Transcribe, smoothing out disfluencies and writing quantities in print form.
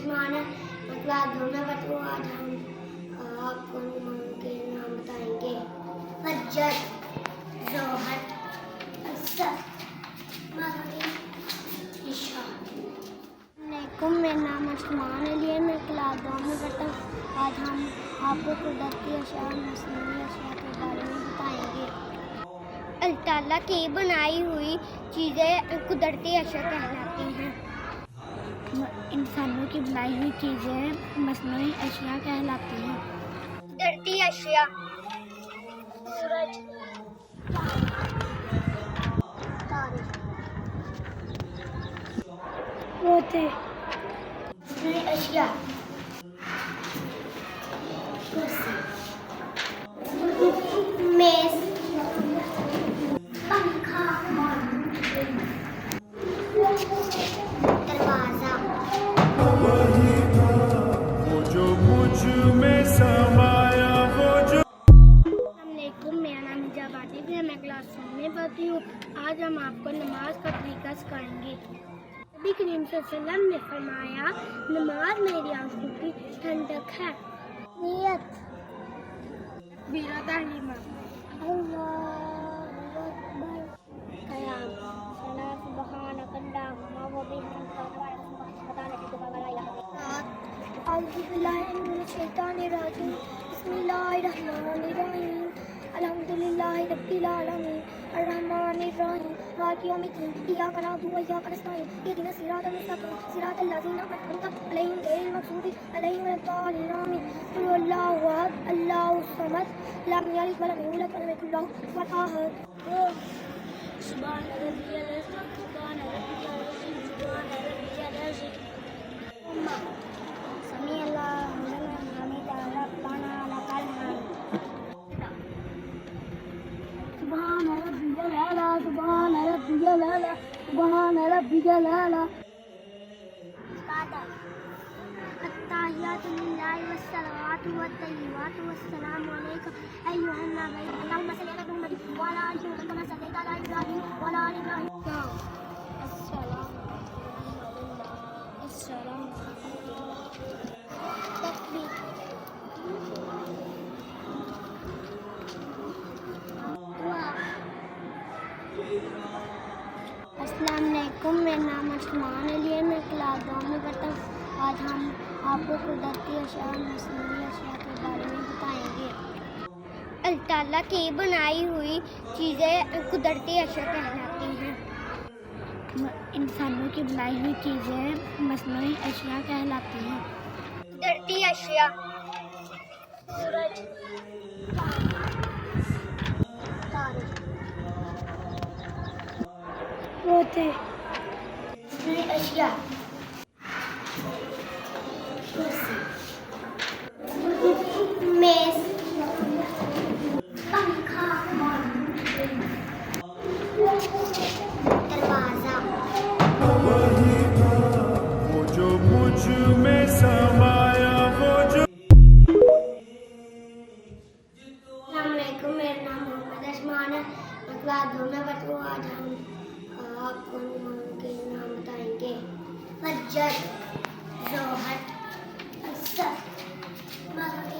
मान है। क्लास 2 में बच्चों आज हम आपको नुमान के नाम बताएंगे। फज्जर, जोहर, असर, मगरिब, इशा। वालेकुम, मेरा नाम असमान अली है, मैं क्लास 2 में पढ़ता हूँ। आज हम आपको कुदरती अशया और मसनूई अशया के बारे में बताएंगे। अल्लाह ताला की बनाई हुई चीज़ें कुदरती अशया कहलाती हैं। इंसानों की बनाई हुई चीज़ें मसनूई अशिया कहलाती हैं। कुदरती अशया सूरज, तारे, पौधे, मसनूई अशया कुर्सी, मेज, पंखा, दरवाजा। वो जो मुझ में समाया वो जो अस्सलामुअलैकुम, मेरा नाम हिजाब आतिफ है, मैं क्लास 7 में पढ़ती हूँ। आज हम आपको नमाज का तरीका सिखाएंगे। नबी करीम सल्लल्लाहु अलैहि वसल्लम ने फरमाया, नमाज मेरी आंखों की ठंडक है। नियत, बीरा तालीमा, अल्लाहु अकबर, क़याम, सना सुब्हानक अल्लाहुम्मा व बिहम्दिका अऊज़ु बिल्लाहि मिनश शैतानिर रजीम। बिस्मिल्लाहिर रहमानिर रहीम। अल्हम्दुलिल्लाहि रब्बिल आलमीन अर्रहमानिर रहीम मालिकि यौमिद्दीन इय्याका नअबुदु व इय्याका नस्तईन इहदिनस सिरातल मुस्तक़ीम सिरातल लज़ीना अनअमता अलैहिम गैरिल मग़ज़ूबि अलैहिम वलद्दालिन आमीन। क़ुल हुवल्लाहु अहद अल्लाहुस समद लम यलिद व लम यूलद व लम यकुल लहु कुफुवन अहद। सुभान रब्बियल अज़ीम, सुभान रब्बियल अज़ीम, सुभान रब्बियल अज़ीम। समी अल्लाहु लिमन हमिदा रब्बना लकल हम्द। सुभान रब्बियल आला, सुभान रब्बियल आला, सुभान रब्बियल आला। अत्ताहियातु लिल्लाहि वस्सलावातु वत्तय्यिबातु वस्सलामु अलैका अय्युहन नबी अल्लाहुम्मा सल्लि अला मुहम्मद व अला आलि मुहम्मद कमा सल्लैता अला इब्राहीम व अला आलि इब्राहीम। अस्सलाम तकबीर, दुआ। अस्सलाम वालेकुम, मेरा नाम असमान अली है, मैं क्लास 2 में पढ़ता हूँ। आज हम आपको कुदरती अशया और मसनूई अशया के बारे में बताएंगे। अल्लाह ताला की बनाई हुई चीज़ें कुदरती अशया कहलाती हैं। इंसानों की बनाई हुई चीज़ें मसनूई अशिया कहलाती हैं। कुदरती अशया सूरज, तारे, पौधे, मसनूई अशया कुर्सी, मेज, पंखा, दरवाजा। वो जो मुझ में समाया वो जो अस्सलामुअलैकुम, मेरा नाम मोहम्मद असमान है, मैं क्लास 2 में पढ़ती हूँ। आज हम आपको नुमान के नाम बताएंगे। फज्जर, जोहर, असर, मगरिब,